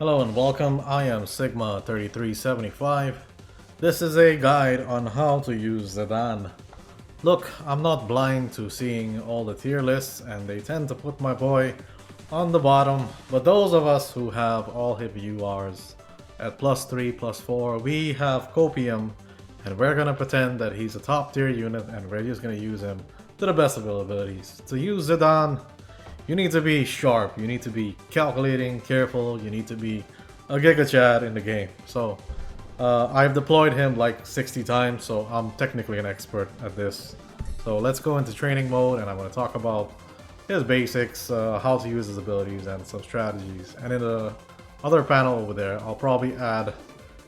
Hello and welcome, I am Sigma3375. This is a guide on how to use Zidane. Look, I'm not blind to seeing all the tier lists and they tend to put my boy on the bottom, but those of us who have all hit URs at +3, +4, we have copium and we're gonna pretend that he's a top tier unit and we're just gonna use him to the best of our abilities. To use Zidane, you need to be sharp, you need to be calculating, careful, you need to be a Giga Chad in the game. So I've deployed him like 60 times, so I'm technically an expert at this. So let's go into training mode and I'm going to talk about his basics, how to use his abilities and some strategies. And in the other panel over there, I'll probably add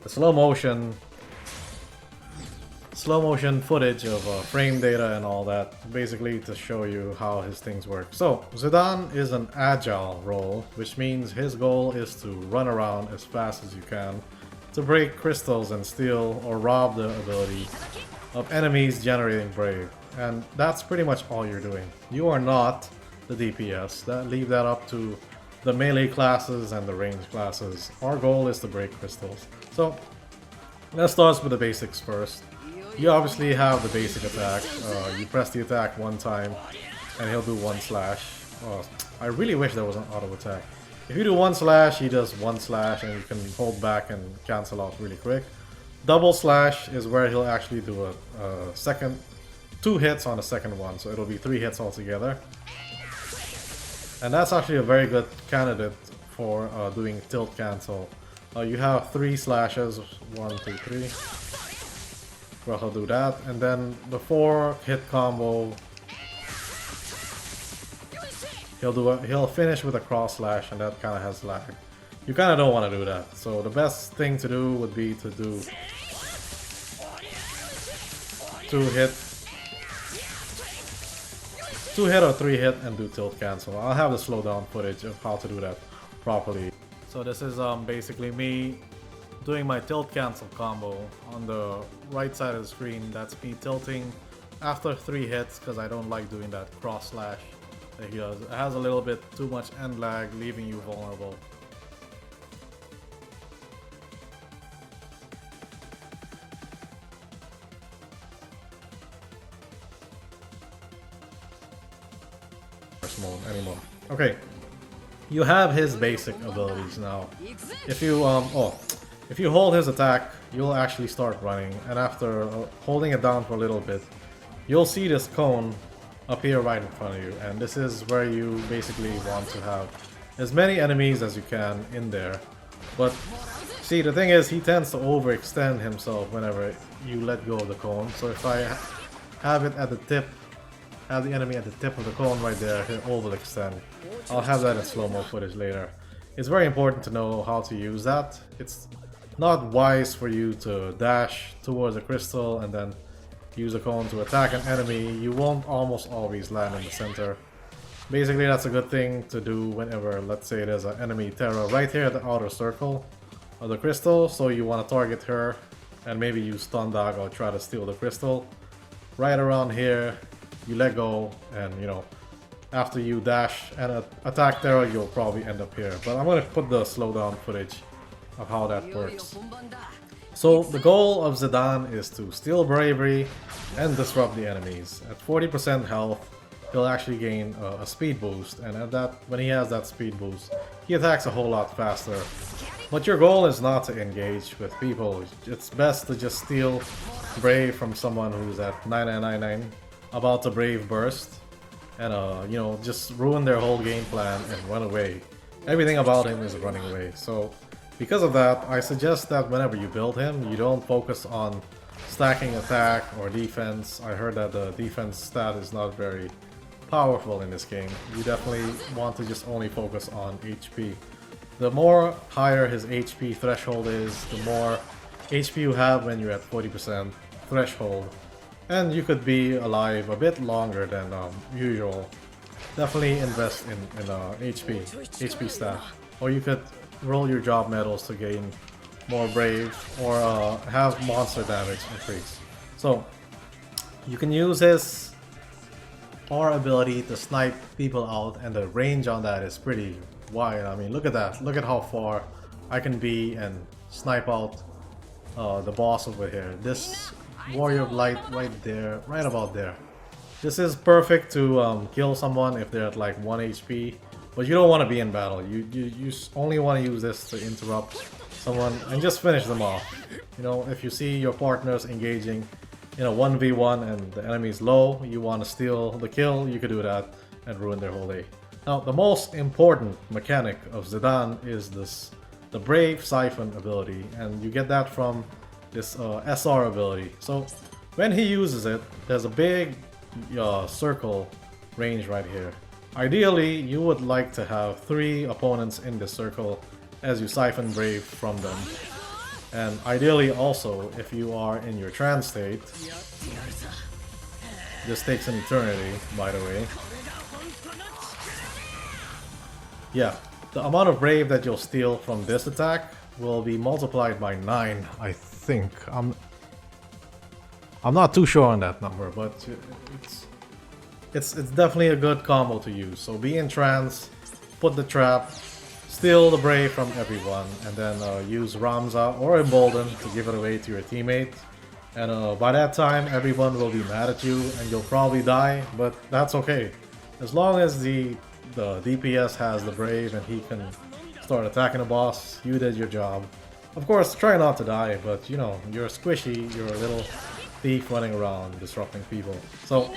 the slow motion footage of frame data and all that, basically to show you how his things work. So Zidane is an agile role, which means his goal is to run around as fast as you can to break crystals and steal or rob the ability of enemies generating Brave. And that's pretty much all you're doing. You are not the DPS. Leave that up to the melee classes and the range classes. Our goal is to break crystals. So let's start with the basics first. You obviously have the basic attack. You press the attack one time and he'll do one slash. I really wish there was an auto attack. If you do one slash, he does one slash and you can hold back and cancel out really quick. Double slash is where he'll actually do a second, 2 hits on the second one, so it'll be 3 hits altogether. And that's actually a very good candidate for doing tilt cancel. You have 3 slashes, 1, 2, 3. Well, he'll do that, and then the 4 hit combo, he'll finish with a cross slash, and that kind of has lag. You kind of don't want to do that, so the best thing to do would be to do 2 hit or 3 hit and do tilt cancel. I'll have the slowdown footage of how to do that properly. So this is basically me doing my tilt cancel combo. On the right side of the screen, that's me tilting after 3 hits because I don't like doing that cross slash that he does. It has a little bit too much end lag, leaving you vulnerable. Mode anymore. Okay, you have his basic abilities now. If you hold his attack, you'll actually start running, and after holding it down for a little bit, you'll see this cone appear right in front of you, and this is where you basically want to have as many enemies as you can in there. But see, the thing is, he tends to overextend himself whenever you let go of the cone. So if I have it at the tip, have the enemy at the tip of the cone right there, he'll overextend. I'll have that in slow-mo footage later. It's very important to know how to use that. It's not wise for you to dash towards a crystal and then use a cone to attack an enemy. You won't almost always land in the center. Basically, that's a good thing to do whenever, let's say, there's an enemy Terra right here at the outer circle of the crystal, so you want to target her and maybe use stun dog or try to steal the crystal. Right around here, you let go, and you know, after you dash and attack Terra, you'll probably end up here. But I'm going to put the slowdown footage of how that works. So the goal of Zidane is to steal Bravery and disrupt the enemies. At 40% health, he'll actually gain a speed boost, and at that, when he has that speed boost, he attacks a whole lot faster. But your goal is not to engage with people. It's best to just steal Brave from someone who's at 9999 about to Brave burst, and you know, just ruin their whole game plan and run away. Everything about him is running away. So because of that, I suggest that whenever you build him, you don't focus on stacking attack or defense. I heard that the defense stat is not very powerful in this game. You definitely want to just only focus on HP. The more higher his HP threshold is, the more HP you have when you're at 40% threshold. And you could be alive a bit longer than usual. Definitely invest in HP stat. Or you could roll your job medals to gain more Brave, or have monster damage increase. So you can use his R ability to snipe people out, and the range on that is pretty wide. I mean, look at that. Look at how far I can be and snipe out the boss over here. This Warrior of Light right there, right about there. This is perfect to kill someone if they're at like 1 HP, but you don't want to be in battle. You only want to use this to interrupt someone and just finish them off. You know, if you see your partners engaging in a 1v1 and the enemy's low, you want to steal the kill, you could do that and ruin their whole day. Now, the most important mechanic of Zidane is the Brave Siphon ability, and you get that from this SR ability. So when he uses it, there's a big circle range right here. Ideally, you would like to have 3 opponents in this circle as you siphon Brave from them. And ideally also, if you are in your trance state, this takes an eternity, by the way. Yeah, the amount of Brave that you'll steal from this attack will be multiplied by 9, I think. I'm not too sure on that number, but it's definitely a good combo to use. So be in trance, put the trap, steal the Brave from everyone, and then use Ramza or Embolden to give it away to your teammate. And by that time, everyone will be mad at you and you'll probably die, but that's okay. As long as the DPS has the Brave and he can start attacking the boss, you did your job. Of course, try not to die, but you know, you're squishy, you're a little thief running around disrupting people. So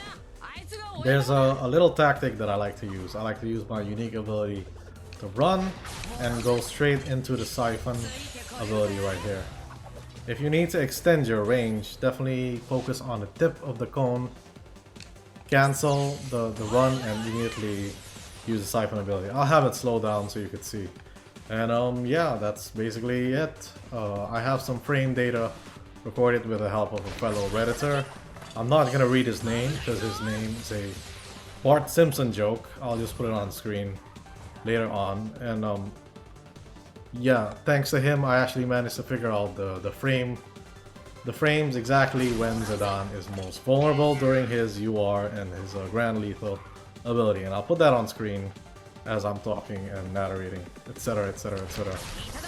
there's a little tactic that I like to use. I like to use my unique ability to run and go straight into the Siphon ability right here. If you need to extend your range, definitely focus on the tip of the cone, cancel the run, and immediately use the Siphon ability. I'll have it slow down so you could see. And yeah, that's basically it. I have some frame data recorded with the help of a fellow Redditor. I'm not gonna read his name because his name is a Bart Simpson joke. I'll just put it on screen later on. And yeah, thanks to him, I actually managed to figure out the frames exactly when Zidane is most vulnerable during his UR and his Grand Lethal ability. And I'll put that on screen as I'm talking and narrating, etc, etc, etc.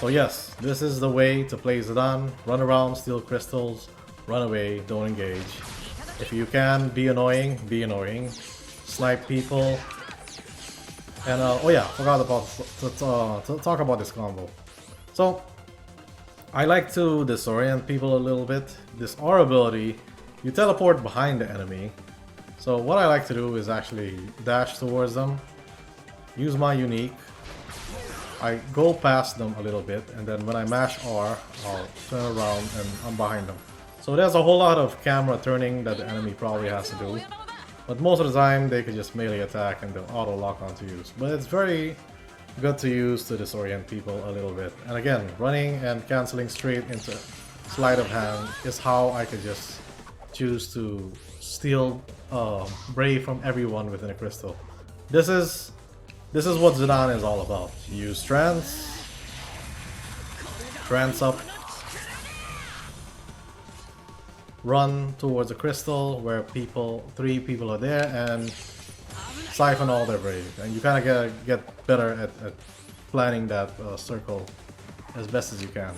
So yes, this is the way to play Zidane. Run around, steal crystals, run away, don't engage. If you can, be annoying, snipe people. And oh yeah, forgot about to talk about this combo. So I like to disorient people a little bit. This R ability, you teleport behind the enemy. So what I like to do is actually dash towards them, use my unique, I go past them a little bit, and then when I mash R, I'll turn around and I'm behind them. So there's a whole lot of camera turning that the enemy probably has to do. But most of the time, they could just melee attack and they'll auto-lock onto you. But it's very good to use to disorient people a little bit. And again, running and cancelling straight into sleight of hand is how I could just choose to steal Brave from everyone within a crystal. This is what Zidane is all about. You use trance up, run towards a crystal where 3 people are there, and siphon all their Brave. And you kind of get better at planning that circle as best as you can.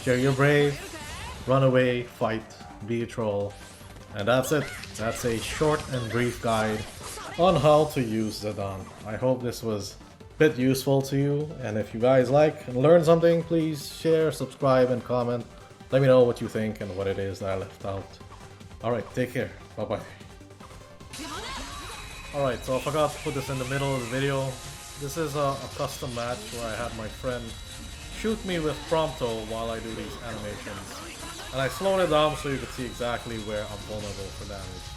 Share your Brave, run away, fight, be a troll, and that's it. That's a short and brief guide on how to use Zidane. I hope this was a bit useful to you, and if you guys like and learn something, please share, subscribe, and comment. Let me know what you think and what it is that I left out. Alright, take care. Bye-bye. Alright, so I forgot to put this in the middle of the video. This is a custom match where I had my friend shoot me with Prompto while I do these animations. And I slowed it down so you could see exactly where I'm vulnerable for damage.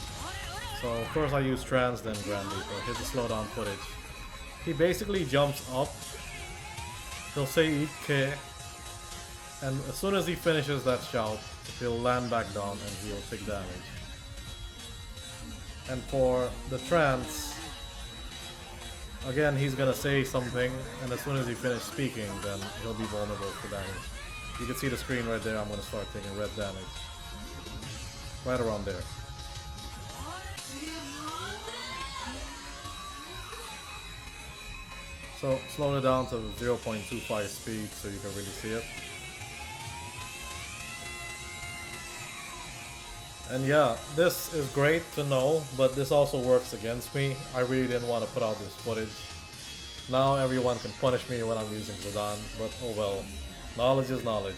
So first I use trance, then Grand Lethal. Here's the slowdown footage. He basically jumps up. He'll say Ike. And as soon as he finishes that shout, he'll land back down and he'll take damage. And for the trance, again he's gonna say something, and as soon as he finishes speaking, then he'll be vulnerable for damage. You can see the screen right there. I'm gonna start taking red damage. Right around there. So slow it down to 0.25 speed so you can really see it. And yeah, this is great to know, but this also works against me. I really didn't want to put out this footage. Now everyone can punish me when I'm using Zidane, but oh well. Knowledge is knowledge.